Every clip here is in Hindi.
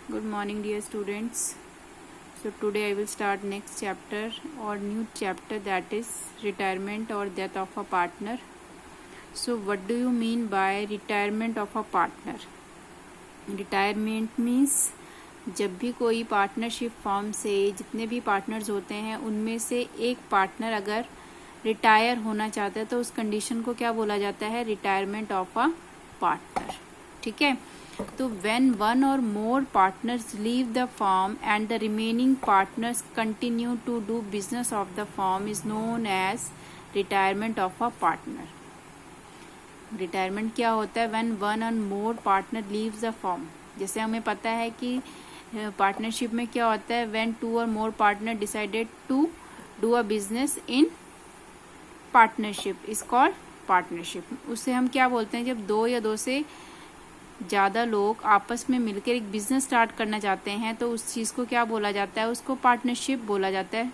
Good morning, dear students. So today I will start next chapter or new chapter, that is retirement or death of a partner. So what do you mean by retirement of a partner? Retirement means जब भी कोई पार्टनरशिप फॉर्म से जितने भी पार्टनर्स होते हैं उनमें से एक पार्टनर अगर रिटायर होना चाहता है तो उस कंडीशन को क्या बोला जाता है? Retirement of a partner. ठीक है. तो when one or more partners leave the firm and the remaining partners continue to do business of the firm is known as retirement of a partner. Retirement क्या होता है? when one or more partner leaves the firm. जैसे हमें पता है कि पार्टनरशिप में क्या होता है? when two or more partner decided to do a business in partnership is called partnership. उससे हम क्या बोलते हैं? जब दो या दो से ज़्यादा लोग आपस में मिलकर एक बिजनेस स्टार्ट करना चाहते हैं तो उस चीज़ को क्या बोला जाता है? उसको पार्टनरशिप बोला जाता है.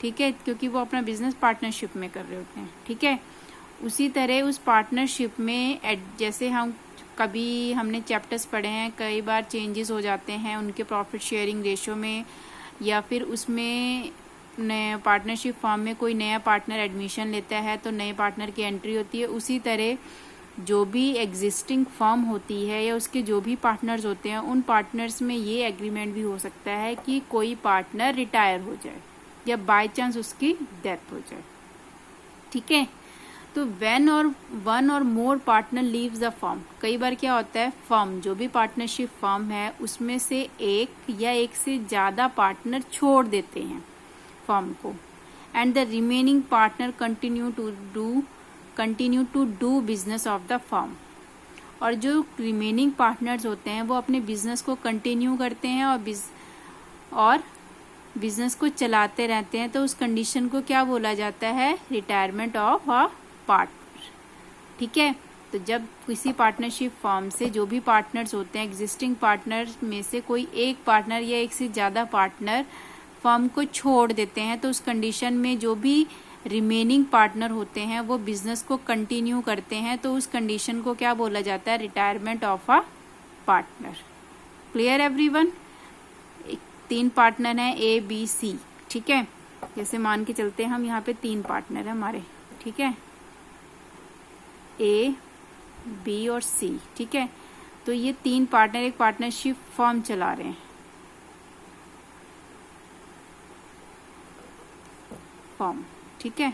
ठीक है, क्योंकि वो अपना बिजनेस पार्टनरशिप में कर रहे होते हैं. ठीक है. उसी तरह उस पार्टनरशिप में जैसे हमने चैप्टर्स पढ़े हैं, कई बार चेंजेस हो जाते हैं उनके प्रॉफिट शेयरिंग रेशो में, या फिर उसमें नए पार्टनरशिप फॉर्म में कोई नया पार्टनर एडमिशन लेता है तो नए पार्टनर की एंट्री होती है. उसी तरह जो भी एग्जिस्टिंग फर्म होती है या उसके जो भी पार्टनर्स होते हैं उन पार्टनर्स में ये एग्रीमेंट भी हो सकता है कि कोई पार्टनर रिटायर हो जाए या बाय चांस उसकी डेथ हो जाए. ठीक है. तो व्हेन और वन और मोर पार्टनर लीव्स द फर्म, कई बार क्या होता है? फर्म जो भी पार्टनरशिप फर्म है उसमें से एक या एक से ज्यादा पार्टनर छोड़ देते हैं फर्म को, and the remaining partner continue to do business of the firm. और जो रिमेनिंग पार्टनर्स होते हैं वो अपने बिजनेस को कंटिन्यू करते हैं और बिजनेस को चलाते रहते हैं. तो उस कंडीशन को क्या बोला जाता है? Retirement of a partner. ठीक है. तो जब किसी पार्टनरशिप फर्म से जो भी पार्टनर्स होते हैं, एग्जिस्टिंग पार्टनर में से कोई एक पार्टनर या एक से ज्यादा पार्टनर फर्म को छोड़ देते हैं तो उस कंडीशन में जो भी रिमेनिंग पार्टनर होते हैं वो बिजनेस को कंटिन्यू करते हैं तो उस कंडीशन को क्या बोला जाता है? Retirement of a partner. Clear everyone? 3 partner हैं, ए बी सी. ठीक है. जैसे मान के चलते हैं हम यहाँ पे 3 पार्टनर है हमारे. ठीक है, ए बी और सी. ठीक है. तो ये 3 पार्टनर एक पार्टनरशिप फर्म चला रहे हैं. फर्म. ठीक है.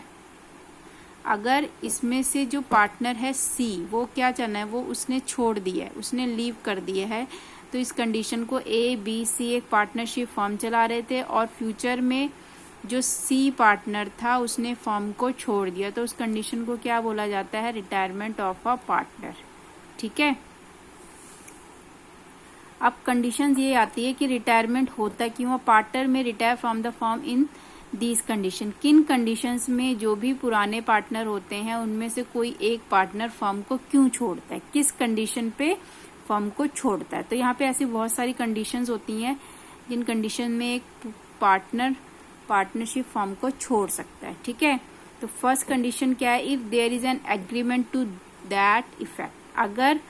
अगर इसमें से जो पार्टनर है सी, वो क्या चाहना है? वो उसने छोड़ दिया है, उसने लीव कर दिया है. तो इस कंडीशन को ए बी सी एक पार्टनरशिप फर्म चला रहे थे और फ्यूचर में जो सी पार्टनर था उसने फर्म को छोड़ दिया तो उस कंडीशन को क्या बोला जाता है? Retirement of a partner. ठीक है. अब कंडीशन ये आती है कि रिटायरमेंट होता क्यों? पार्टनर में retire from the firm in these condition. किन कंडीशंस में जो भी पुराने पार्टनर होते हैं उनमें से कोई एक पार्टनर फर्म को क्यों छोड़ता है? किस कंडीशन पे फर्म को छोड़ता है? तो यहाँ पे ऐसी बहुत सारी कंडीशंस होती हैं जिन कंडीशन में एक पार्टनर पार्टनरशिप फर्म को छोड़ सकता है. ठीक है. तो फर्स्ट कंडीशन क्या है? If there is an agreement to that effect. अगर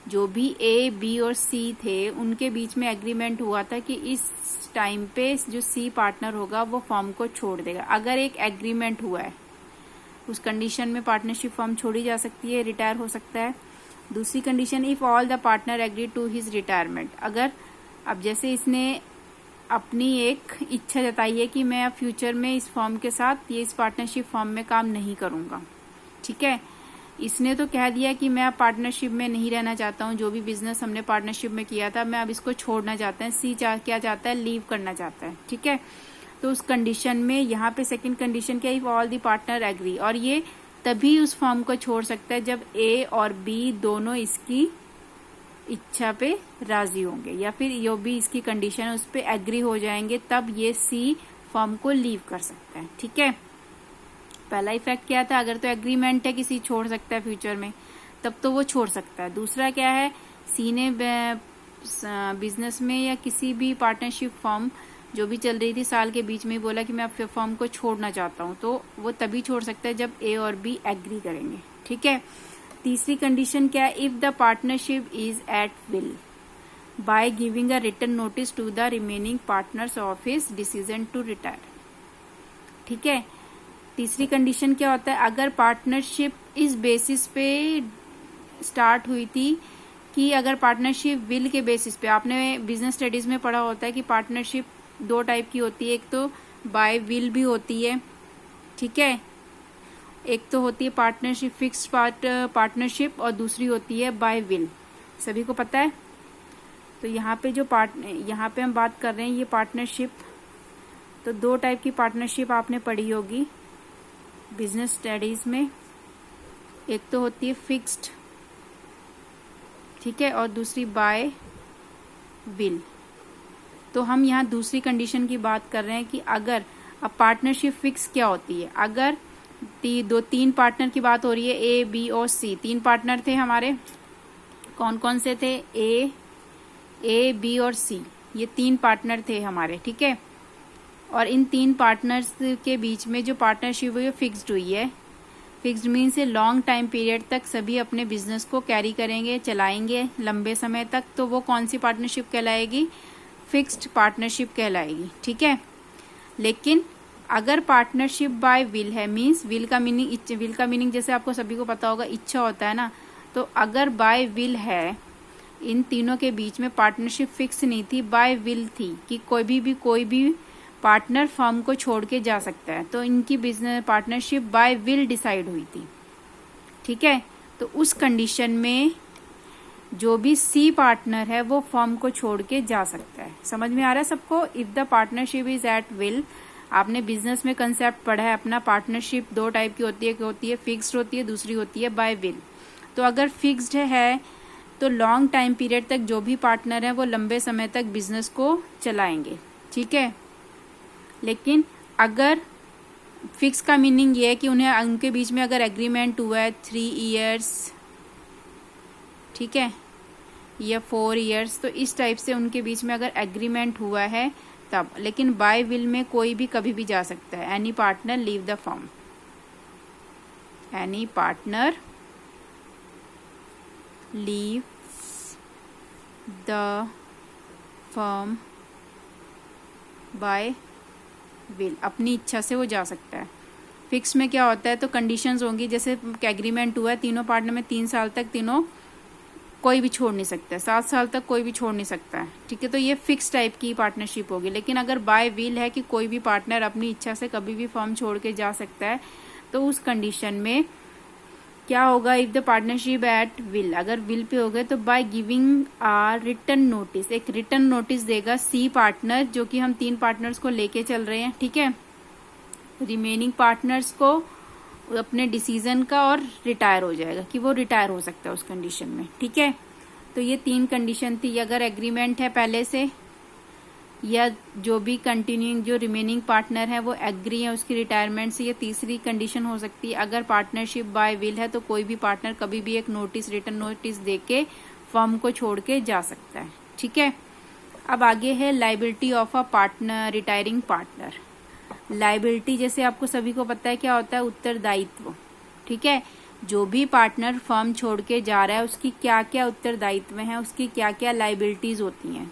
जो भी ए बी और सी थे उनके बीच में एग्रीमेंट हुआ था कि इस टाइम पे जो सी पार्टनर होगा वो फर्म को छोड़ देगा. अगर एक एग्रीमेंट हुआ है उस कंडीशन में पार्टनरशिप फर्म छोड़ी जा सकती है, रिटायर हो सकता है. दूसरी condition, if all the partner agree to his retirement. अगर अब जैसे इसने अपनी एक इच्छा जताई है कि मैं अब फ्यूचर में इस फर्म के साथ इस पार्टनरशिप फर्म में काम नहीं करूंगा. ठीक है. इसने तो कह दिया कि मैं अब पार्टनरशिप में नहीं रहना चाहता हूँ, जो भी बिजनेस हमने पार्टनरशिप में किया था मैं अब इसको छोड़ना चाहता है. सी क्या चाहता है? लीव करना चाहता है. ठीक है. तो उस कंडीशन में यहाँ पे सेकंड कंडीशन क्या? If all the partner agree. और ये तभी उस फर्म को छोड़ सकता है जब ए और बी दोनों इसकी इच्छा पे राजी होंगे या फिर जो भी इसकी कंडीशन है उस पर एग्री हो जाएंगे, तब ये सी फर्म को लीव कर सकता है. ठीक है. पहला इफेक्ट क्या था? अगर तो एग्रीमेंट है किसी छोड़ सकता है फ्यूचर में तब तो वो छोड़ सकता है. दूसरा क्या है? सी ने बिजनेस में या किसी भी पार्टनरशिप फर्म जो भी चल रही थी साल के बीच में बोला कि मैं अब फर्म को छोड़ना चाहता हूँ तो वो तभी छोड़ सकता है जब ए और बी एग्री करेंगे. ठीक है. तीसरी कंडीशन क्या है? If the partnership is at will. By giving a written notice to the remaining partners of his decision to retire. ठीक है। तीसरी कंडीशन क्या होता है, अगर पार्टनरशिप इस बेसिस पे स्टार्ट हुई थी कि अगर पार्टनरशिप विल के बेसिस पे, आपने बिजनेस स्टडीज में पढ़ा होता है कि पार्टनरशिप दो टाइप की होती है, एक तो बाय विल भी होती है, ठीक है, एक तो होती है पार्टनरशिप फिक्स्ड पार्टनरशिप और दूसरी होती है बाय विल, सभी को पता है। तो यहाँ पे हम बात कर रहे हैं ये पार्टनरशिप, तो दो टाइप की पार्टनरशिप आपने पढ़ी होगी बिजनेस स्टडीज में, एक तो होती है फिक्स्ड, ठीक है, और दूसरी बाय विल। तो हम यहाँ दूसरी कंडीशन की बात कर रहे हैं कि अगर, अब पार्टनरशिप फिक्स क्या होती है, अगर तीन पार्टनर की बात हो रही है, ए बी और सी, तीन पार्टनर थे हमारे, कौन कौन से थे, ए बी और सी, ये तीन पार्टनर थे हमारे, ठीक है। और इन तीन पार्टनर्स के बीच में जो पार्टनरशिप हुई है फिक्स्ड हुई है। फिक्स्ड मीन्स से लॉन्ग टाइम पीरियड तक सभी अपने बिजनेस को कैरी करेंगे, चलाएंगे लंबे समय तक, तो वो कौन सी पार्टनरशिप कहलाएगी, फिक्स्ड पार्टनरशिप कहलाएगी, ठीक है। लेकिन अगर पार्टनरशिप बाय विल है, मीन्स विल का मीनिंग जैसे आपको सभी को पता होगा इच्छा होता है ना, तो अगर बाय विल है, इन तीनों के बीच में पार्टनरशिप फिक्स नहीं थी, बाय विल थी कि कोई भी पार्टनर फर्म को छोड़ के जा सकता है, तो इनकी business partnership by will decide हुई थी, ठीक है। तो उस कंडीशन में जो भी सी पार्टनर है वो फर्म को छोड़ के जा सकता है। समझ में आ रहा है सबको, if the partnership is at will. आपने बिजनेस में कंसेप्ट पढ़ा है अपना, पार्टनरशिप दो टाइप की होती है, एक होती है फिक्स्ड होती है, दूसरी होती है बाय विल। तो अगर फिक्स्ड है तो लॉन्ग टाइम पीरियड तक जो भी पार्टनर है वो लंबे समय तक बिजनेस को चलाएंगे, ठीक है। लेकिन अगर फिक्स का मीनिंग ये है कि उनके बीच में अगर एग्रीमेंट हुआ है 3 इयर्स, ठीक है, या 4 इयर्स, तो इस टाइप से उनके बीच में अगर एग्रीमेंट हुआ है तब। लेकिन बाय विल में कोई भी कभी भी जा सकता है, any partner leave the firm, any partner leave the firm bye will, अपनी इच्छा से वो जा सकता है। फिक्स में क्या होता है, तो कंडीशंस होंगी, जैसे एग्रीमेंट हुआ है तीनों पार्टनर में, 3 साल तक तीनों कोई भी छोड़ नहीं सकता है, 7 साल तक कोई भी छोड़ नहीं सकता है, ठीक है। तो ये फिक्स टाइप की पार्टनरशिप होगी। लेकिन अगर बाय विल है कि कोई भी पार्टनर अपनी इच्छा से कभी भी फर्म छोड़ के जा सकता है, तो उस कंडीशन में क्या होगा, if the partnership at will, अगर विल पे हो गए तो by giving a written notice, एक रिटन नोटिस देगा सी पार्टनर, जो कि हम 3 पार्टनर्स को लेके चल रहे हैं, ठीक है, रिमेनिंग पार्टनर्स को अपने डिसीजन का, और रिटायर हो जाएगा कि वो रिटायर हो सकता है उस कंडीशन में, ठीक है। तो ये 3 कंडीशन थी, अगर एग्रीमेंट है पहले से, या जो भी कंटिन्यूइंग जो रिमेनिंग पार्टनर है वो एग्री है उसकी रिटायरमेंट से, ये तीसरी कंडीशन हो सकती है। अगर पार्टनरशिप बाय विल है तो कोई भी पार्टनर कभी भी एक नोटिस, रिटन नोटिस देके फर्म को छोड़ के जा सकता है, ठीक है। अब आगे है liability of a partner, retiring partner. Liability जैसे आपको सभी को पता है क्या होता है, उत्तरदायित्व, ठीक है। जो भी पार्टनर फर्म छोड़ के जा रहा है उसकी क्या क्या उत्तरदायित्व हैं, उसकी क्या क्या लायबिलिटीज होती हैं।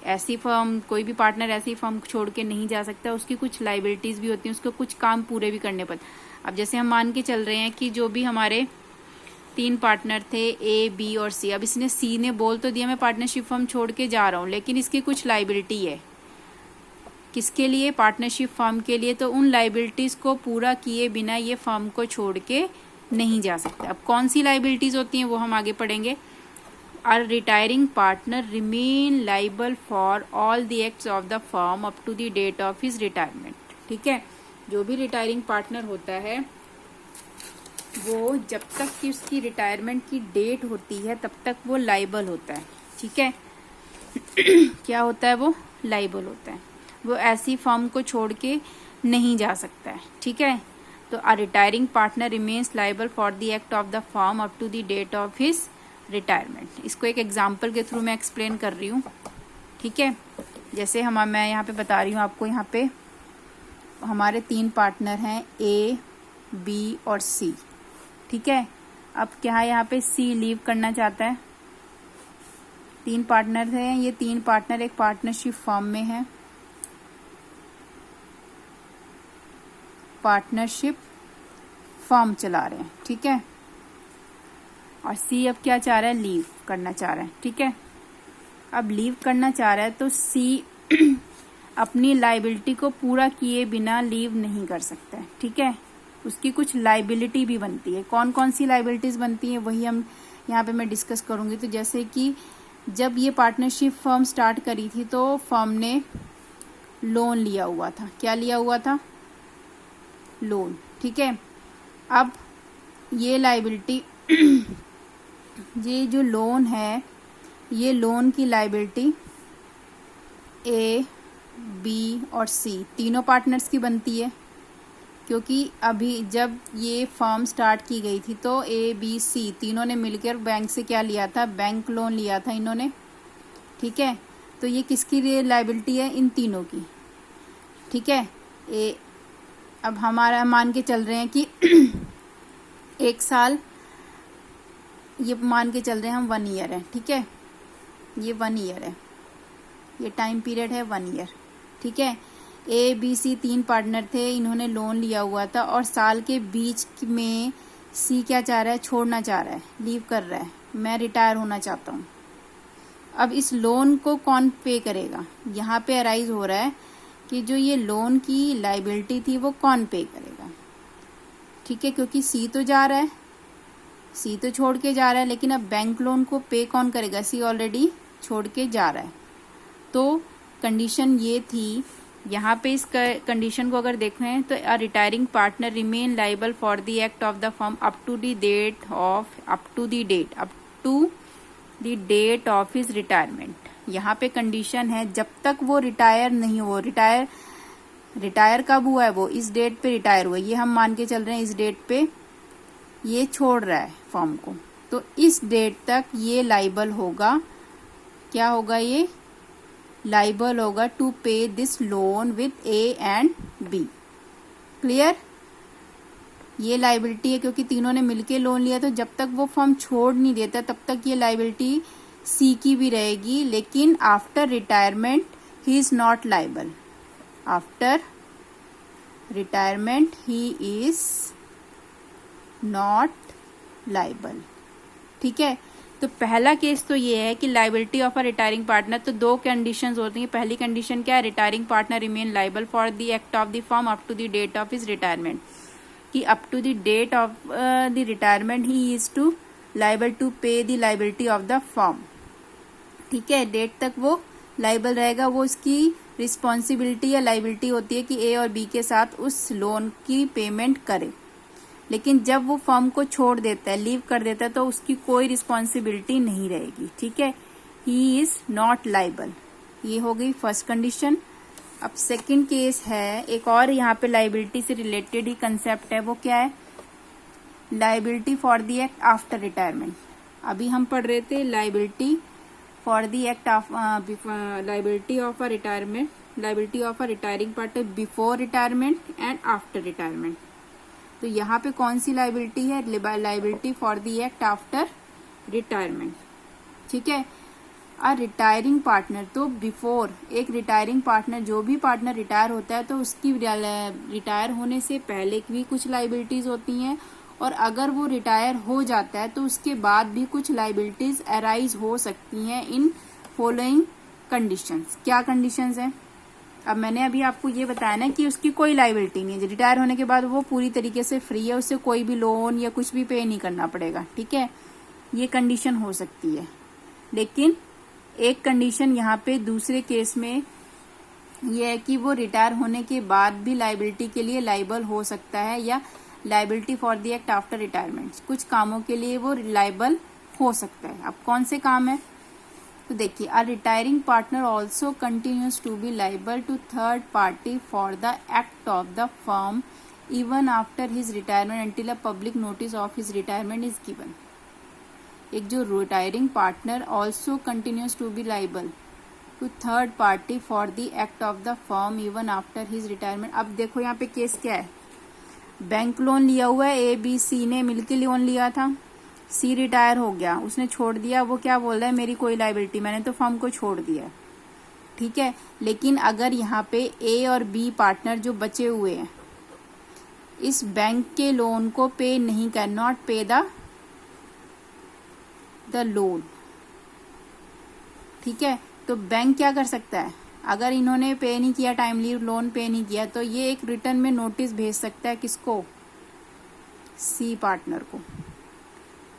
ऐसी फर्म, कोई भी पार्टनर ऐसी फर्म छोड़ के नहीं जा सकता, उसकी कुछ लायबिलिटीज भी होती हैं, उसको कुछ काम पूरे भी करने पड़ते। अब जैसे हम मान के चल रहे हैं कि जो भी हमारे 3 पार्टनर थे ए बी और सी, अब इसने सी ने बोल तो दिया मैं पार्टनरशिप फर्म छोड़ के जा रहा हूँ, लेकिन इसकी कुछ लायबिलिटी है, किसके लिए, पार्टनरशिप फर्म के लिए। तो उन लायबिलिटीज को पूरा किए बिना ये फर्म को छोड़ के नहीं जा सकते। अब कौन सी लायबिलिटीज होती हैं वो हम आगे पढ़ेंगे। Our retiring partner remain liable for all the acts of the firm up to the date of his retirement, ठीक है। जो भी रिटायरिंग पार्टनर होता है वो जब तक कि उसकी रिटायरमेंट की डेट होती है तब तक वो लाइबल होता है, ठीक है। क्या होता है, वो लाइबल होता है, वो ऐसी फर्म को छोड़ के नहीं जा सकता है, ठीक है। तो a retiring partner remains liable for the act of the firm up to the date of his retirement. इसको एक एग्जाम्पल के थ्रू मैं एक्सप्लेन कर रही हूँ, ठीक है। जैसे मैं यहाँ पे बता रही हूँ आपको, यहाँ पे हमारे 3 पार्टनर हैं ए बी और सी, ठीक है। अब क्या यहाँ पे सी लीव करना चाहता है, 3 पार्टनर हैं, ये 3 पार्टनर एक पार्टनरशिप फर्म में है, पार्टनरशिप फर्म चला रहे हैं, ठीक है। और सी अब क्या चाह रहा है, लीव करना चाह रहा है, ठीक है। अब लीव करना चाह रहा है तो सी अपनी लाइबिलिटी को पूरा किए बिना लीव नहीं कर सकता है, ठीक है। उसकी कुछ लाइबिलिटी भी बनती है। कौन कौन सी लाइबिलिटीज बनती है वही हम यहाँ पे मैं डिस्कस करूंगी। तो जैसे कि जब ये पार्टनरशिप फर्म स्टार्ट करी थी तो फर्म ने लोन लिया हुआ था। क्या लिया हुआ था, लोन, ठीक है। अब ये लाइबिलिटी ये जो लोन है, ये लोन की लाइबिलिटी ए, बी और सी तीनों पार्टनर्स की बनती है, क्योंकि अभी जब ये फर्म स्टार्ट की गई थी तो ए, बी, सी तीनों ने मिलकर बैंक से क्या लिया था, बैंक लोन लिया था इन्होंने, ठीक है। तो ये किसकी लाइबिलिटी है, इन तीनों की, ठीक है। अब हमारा मान के चल रहे हैं कि 1 साल, ये मान के चल रहे हैं हम 1 ईयर है, ठीक है। ये 1 ईयर है, ये टाइम पीरियड है 1 ईयर, ठीक है। ए, बी, सी 3 पार्टनर थे, इन्होंने लोन लिया हुआ था और साल के बीच में सी क्या चाह रहा है, छोड़ना चाह रहा है, लीव कर रहा है, मैं रिटायर होना चाहता हूँ। अब इस लोन को कौन पे करेगा, यहाँ पे अराइज हो रहा है कि जो ये लोन की लाइबिलिटी थी वो कौन पे करेगा, ठीक है। क्योंकि सी तो जा रहा है, सी तो छोड़ के जा रहा है, लेकिन अब बैंक लोन को पे कौन करेगा, सी ऑलरेडी छोड़ के जा रहा है। तो कंडीशन ये थी, यहाँ पे इस कंडीशन को अगर देखें तो a retiring partner remain liable for the act of the firm up to the date of his retirement. यहाँ पे कंडीशन है जब तक वो रिटायर नहीं हो, रिटायर कब हुआ है, वो इस डेट पे रिटायर हुआ, ये हम मान के चल रहे हैं इस डेट पे ये छोड़ रहा है फर्म को, तो इस डेट तक ये लाइबल होगा, क्या होगा, ये लाइबल होगा to pay this loan with A and B. Clear, ये लाइबिलिटी है क्योंकि तीनों ने मिलके लोन लिया, तो जब तक वो फर्म छोड़ नहीं देता तब तक ये लाइबिलिटी सी की भी रहेगी, लेकिन after retirement he is not liable, after retirement he is not liable, ठीक है। तो पहला केस तो ये है कि liability of a retiring partner, तो 2 कंडीशंस होती हैं। पहली कंडीशन क्या है, retiring partner remain liable for the act of the firm up to the date of his retirement, कि up to the date of the retirement he is to liable to पे the liability of the firm, ठीक है। डेट तक वो लाइबल रहेगा, वो उसकी रिस्पॉन्सिबिलिटी या लाइबिलिटी होती है कि ए और बी के साथ उस लोन की पेमेंट करे। लेकिन जब वो फर्म को छोड़ देता है, लीव कर देता है, तो उसकी कोई रिस्पॉन्सिबिलिटी नहीं रहेगी, ठीक है। ही इज नॉट लाइबल, ये हो गई फर्स्ट कंडीशन। अब सेकंड केस है, एक और यहाँ पे लाइबिलिटी से रिलेटेड ही कंसेप्ट है, वो क्या है, liability for the act after retirement. अभी हम पढ़ रहे थे liability for the act of liability of a retirement, liability of a retiring partner before retirement and after retirement. तो यहाँ पे कौन सी लाइबिलिटी है, liability for the act after retirement, ठीक है। अ रिटायरिंग पार्टनर, तो बिफोर, एक रिटायरिंग पार्टनर, जो भी पार्टनर रिटायर होता है तो उसकी रिटायर होने से पहले भी कुछ लाइबिलिटीज होती हैं, और अगर वो रिटायर हो जाता है तो उसके बाद भी कुछ लाइबिलिटीज अराइज हो सकती हैं इन फॉलोइंग कंडीशंस। क्या कंडीशंस हैं, अब मैंने अभी आपको ये बताया ना कि उसकी कोई लाइबिलिटी नहीं है, रिटायर होने के बाद वो पूरी तरीके से फ्री है, उससे कोई भी लोन या कुछ भी पे नहीं करना पड़ेगा, ठीक है। ये कंडीशन हो सकती है, लेकिन एक कंडीशन यहाँ पे दूसरे केस में ये है कि वो रिटायर होने के बाद भी लाइबिलिटी के लिए लाइबल हो सकता है, या liability for the act after retirement, कुछ कामों के लिए वो लाइबल हो सकता है। अब कौन से काम है, तो देखिए, a retiring partner also continues to be liable to third party for the act of the firm even after his retirement until a public notice of his retirement is given. एक जो retiring partner also continues to be liable to third party for the act of the firm even after his retirement. अब देखो यहाँ पे केस क्या है, बैंक लोन लिया हुआ है, ए, बी, सी ने मिलकर लोन लिया था, सी रिटायर हो गया, उसने छोड़ दिया, वो क्या बोल रहा है मेरी कोई लाइबिलिटी, मैंने तो फर्म को छोड़ दिया, ठीक है। लेकिन अगर यहाँ पे ए और बी पार्टनर जो बचे हुए हैं इस बैंक के लोन को पे नहीं कर, नॉट पे द लोन, ठीक है, तो बैंक क्या कर सकता है, अगर इन्होंने पे नहीं किया, टाइमली लोन पे नहीं किया, तो ये एक रिटर्न में नोटिस भेज सकता है किसको, सी पार्टनर को,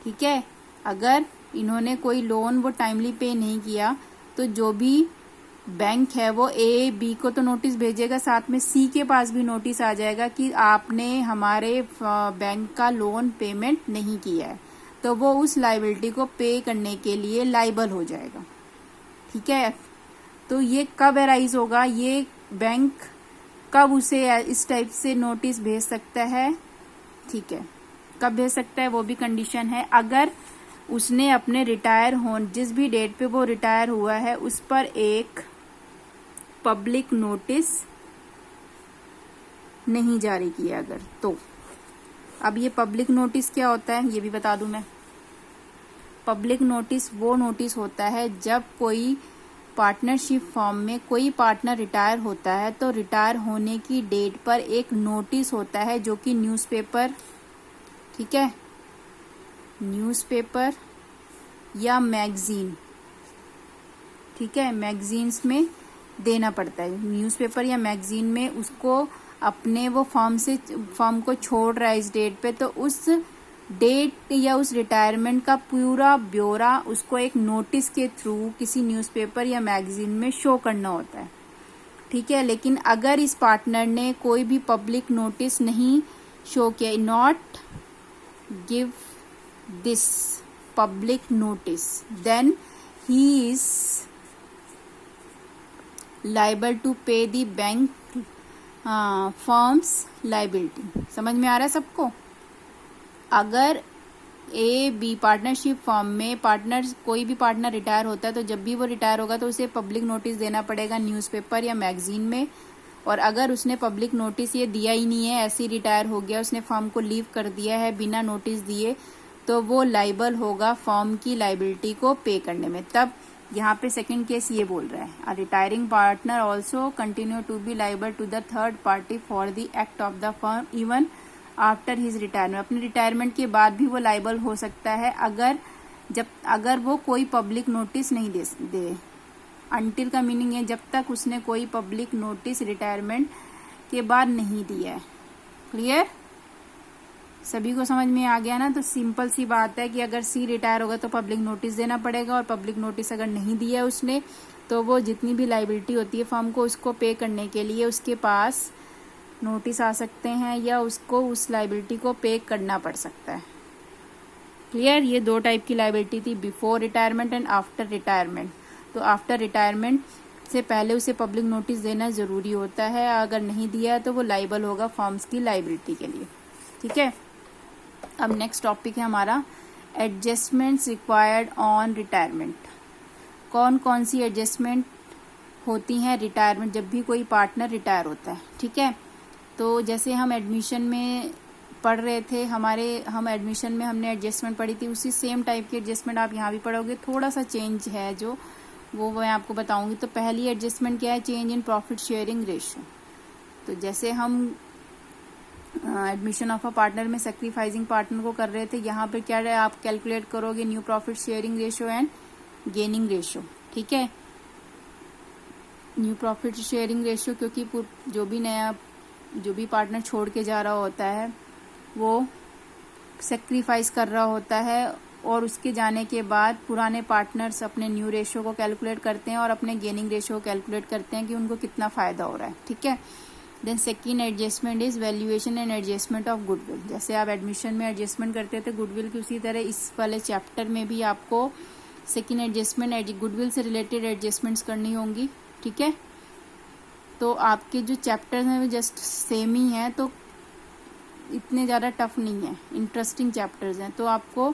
ठीक है। अगर इन्होंने कोई लोन वो टाइमली पे नहीं किया तो जो भी बैंक है वो ए बी को तो नोटिस भेजेगा, साथ में सी के पास भी नोटिस आ जाएगा कि आपने हमारे बैंक का लोन पेमेंट नहीं किया है, तो वो उस लाइबिलिटी को पे करने के लिए लाइबल हो जाएगा, ठीक है। तो ये कब अराइज होगा, ये बैंक कब उसे इस टाइप से नोटिस भेज सकता है, ठीक है, कब भेज सकता है, वो भी कंडीशन है अगर उसने अपने रिटायर हो, जिस भी डेट पे वो रिटायर हुआ है उस पर एक पब्लिक नोटिस नहीं जारी किया अगर, तो अब ये पब्लिक नोटिस क्या होता है ये भी बता दूं मैं। पब्लिक नोटिस वो नोटिस होता है जब कोई पार्टनरशिप फॉर्म में कोई पार्टनर रिटायर होता है तो रिटायर होने की डेट पर एक नोटिस होता है जो कि न्यूज़पेपर, ठीक है, न्यूज़पेपर या मैगजीन, ठीक है, मैगजीन्स में देना पड़ता है, न्यूज़पेपर या मैगजीन में उसको अपने वो फॉर्म को छोड़ रहा है इस डेट पे, तो उस डेट या उस रिटायरमेंट का पूरा ब्यौरा उसको एक नोटिस के थ्रू किसी न्यूज़पेपर या मैगजीन में शो करना होता है, ठीक है। लेकिन अगर इस पार्टनर ने कोई भी पब्लिक नोटिस नहीं शो किया, not give this public notice, then he is liable to pay the bank firms liability. समझ में आ रहा है सबको? अगर ए बी पार्टनरशिप फॉर्म में कोई भी पार्टनर रिटायर होता है तो जब भी वो रिटायर होगा तो उसे पब्लिक नोटिस देना पड़ेगा न्यूज़पेपर या मैगजीन में, और अगर उसने पब्लिक नोटिस ये दिया ही नहीं है, ऐसे ही रिटायर हो गया, उसने फॉर्म को लीव कर दिया है बिना नोटिस दिए, तो वो लाइबल होगा फॉर्म की लाइबिलिटी को पे करने में। तब यहाँ पे सेकंड केस ये बोल रहा है, a retiring partner also continue to be liable to the third party for the act of the firm even after his retirement. अपने रिटायरमेंट के बाद भी वो लाइबल हो सकता है अगर वो कोई पब्लिक नोटिस नहीं दे। अनटिल का मीनिंग है जब तक उसने कोई पब्लिक नोटिस रिटायरमेंट के बाद नहीं दिया है। क्लियर? सभी को समझ में आ गया ना? तो सिंपल सी बात है कि अगर सी रिटायर होगा तो पब्लिक नोटिस देना पड़ेगा, और पब्लिक नोटिस अगर नहीं दिया उसने तो वो जितनी भी लाइबिलिटी होती है फर्म को उसको पे करने के लिए उसके पास नोटिस आ सकते हैं या उसको उस लाइबिलिटी को पे करना पड़ सकता है। क्लियर? ये दो टाइप की लाइबिलिटी थी, before retirement and after retirement. तो आफ्टर रिटायरमेंट से पहले उसे पब्लिक नोटिस देना जरूरी होता है, अगर नहीं दिया तो वो लाइबल होगा फर्म्स की लाइबिलिटी के लिए। ठीक है, अब नेक्स्ट टॉपिक है हमारा एडजस्टमेंट्स रिक्वायर्ड ऑन रिटायरमेंट। कौन कौन सी एडजस्टमेंट होती हैं रिटायरमेंट जब भी कोई पार्टनर रिटायर होता है। ठीक है, तो जैसे हम एडमिशन में पढ़ रहे थे, हम एडमिशन में हमने एडजस्टमेंट पढ़ी थी, उसी सेम टाइप की एडजस्टमेंट आप यहाँ भी पढ़ोगे। थोड़ा सा चेंज है जो वो मैं आपको बताऊंगी। तो पहली एडजस्टमेंट क्या है? Change in profit sharing ratio. तो जैसे हम एडमिशन ऑफ अ पार्टनर में सेक्रीफाइसिंग पार्टनर को कर रहे थे, यहाँ पे क्या है आप कैलकुलेट करोगे new profit sharing ratio and gaining ratio. ठीक है, न्यू प्रॉफिट शेयरिंग रेशियो क्योंकि जो भी पार्टनर छोड़ के जा रहा होता है वो सेक्रीफाइस कर रहा होता है, और उसके जाने के बाद पुराने पार्टनर्स अपने न्यू रेशियो को कैलकुलेट करते हैं और अपने गेनिंग रेशियो को कैलकुलेट करते हैं कि उनको कितना फायदा हो रहा है। ठीक है, then second adjustment is valuation and adjustment of goodwill. जैसे आप एडमिशन में एडजस्टमेंट करते थे गुडविल की, उसी तरह इस वाले चैप्टर में भी आपको सेकेंड एडजस्टमेंट गुडविल से रिलेटेड एडजस्टमेंट्स करनी होंगी। ठीक है, तो आपके जो चैप्टर्स हैं वो जस्ट सेम ही हैं, तो इतने ज़्यादा टफ नहीं है, इंटरेस्टिंग चैप्टर्स हैं। तो आपको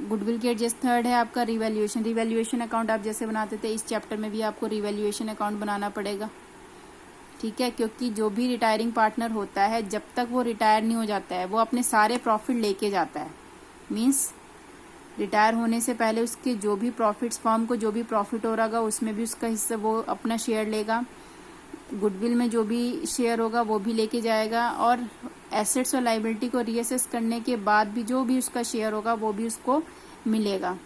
गुडविल की एडजस्ट थर्ड है आपका रिवैल्यूएशन अकाउंट। आप जैसे बनाते थे इस चैप्टर में भी आपको रिवैल्यूएशन अकाउंट बनाना पड़ेगा। ठीक है, क्योंकि जो भी रिटायरिंग पार्टनर होता है जब तक वो रिटायर नहीं हो जाता है वो अपने सारे प्रॉफिट लेके जाता है। मीन्स रिटायर होने से पहले उसके जो भी प्रॉफिट्स, फर्म को जो भी प्रॉफिट हो रहा होगा उसमें भी उसका हिस्सा, वो अपना शेयर लेगा। गुडविल में जो भी शेयर होगा वो भी लेके जाएगा, और एसेट्स और लाइबिलिटी को रीअसेस करने के बाद भी जो भी उसका शेयर होगा वो भी उसको मिलेगा।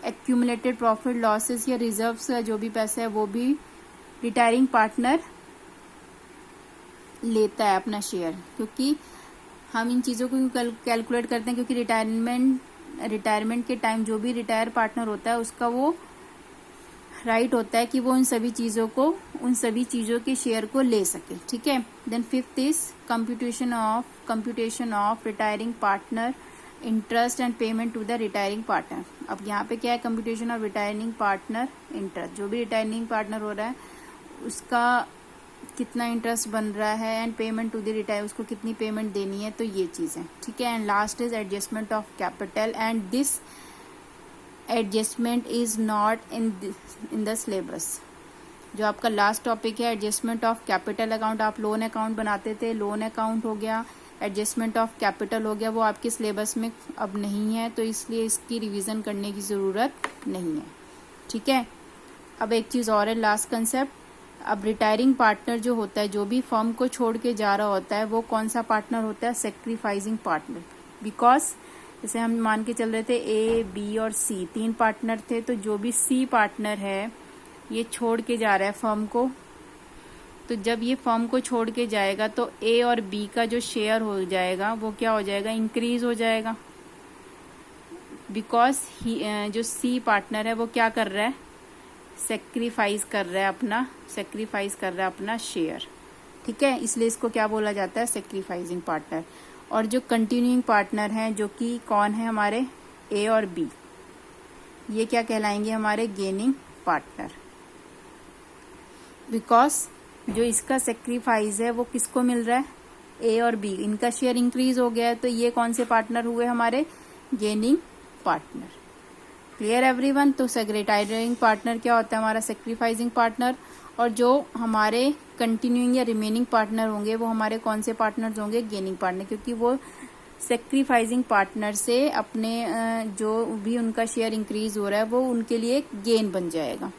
एक्यूमुलेटेड प्रॉफिट, लॉसेस या रिजर्व्स का जो भी पैसा है वो भी रिटायरिंग पार्टनर लेता है अपना शेयर, क्योंकि हम इन चीज़ों को कैलकुलेट करते हैं क्योंकि रिटायरमेंट के टाइम जो भी रिटायर पार्टनर होता है उसका वो राइट होता है कि वो उन सभी चीज़ों के शेयर को ले सके। ठीक है। Then fifth is computation of retiring partner interest and payment to the retiring partner. अब यहाँ पे क्या है, computation of retiring partner interest, जो भी रिटायरिंग पार्टनर हो रहा है उसका कितना इंटरेस्ट बन रहा है, and payment to the retire, उसको कितनी पेमेंट देनी है, तो ये चीज़ें। ठीक है। And last is adjustment of capital, and this adjustment is not in the syllabus. जो आपका लास्ट टॉपिक है एडजस्टमेंट ऑफ कैपिटल अकाउंट, आप लोन अकाउंट बनाते थे, लोन अकाउंट हो गया, एडजस्टमेंट ऑफ कैपिटल हो गया, वो आपके सिलेबस में अब नहीं है, तो इसलिए इसकी रिवीजन करने की ज़रूरत नहीं है। ठीक है। अब एक चीज़ और है, लास्ट कंसेप्ट। अब रिटायरिंग पार्टनर जो होता है, जो भी फर्म को छोड़ के जा रहा होता है, वो कौन सा पार्टनर होता है, सेक्रीफाइसिंग पार्टनर। बिकॉज जैसे हम मान के चल रहे थे ए, बी और सी, 3 पार्टनर थे, तो जो भी सी पार्टनर है ये छोड़ के जा रहा है फर्म को, तो जब ये फर्म को छोड़ के जाएगा तो ए और बी का जो शेयर हो जाएगा वो क्या हो जाएगा, इंक्रीज हो जाएगा। बिकॉज जो सी पार्टनर है वो क्या कर रहा है, सेक्रीफाइस कर रहा है अपना शेयर। ठीक है। इसलिए इसको क्या बोला जाता है, सेक्रीफाइसिंग पार्टनर। और जो कंटिन्यूइंग पार्टनर हैं, जो कि कौन है हमारे ए और बी, ये क्या कहलाएंगे, हमारे गेनिंग पार्टनर। बिकॉज जो इसका सेक्रीफाइस है वो किसको मिल रहा है, ए और बी, इनका शेयर इंक्रीज हो गया है, तो ये कौन से पार्टनर हुए, हमारे गेनिंग पार्टनर। Clear everyone. तो रिटायरिंग पार्टनर क्या होता है, हमारा सेक्रीफाइसिंग पार्टनर। और जो हमारे कंटिन्यूइंग या रिमेनिंग पार्टनर होंगे वो हमारे कौन से पार्टनर्स होंगे, गेनिंग पार्टनर, क्योंकि वो सेक्रीफाइसिंग पार्टनर से अपने जो भी उनका शेयर इंक्रीज हो रहा है वो उनके लिए गेन बन जाएगा।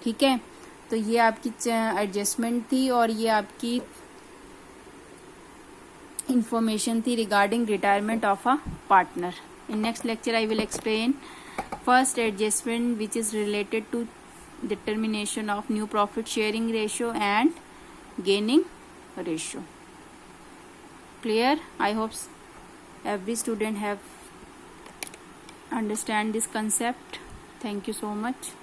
ठीक है। तो ये आपकी एडजस्टमेंट थी और ये आपकी इंफॉर्मेशन थी regarding retirement of a partner. In next lecture I will explain first adjustment which is related to determination of new profit sharing ratio and gaining ratio. Clear? I hope every student have understand this concept. Thank you so much.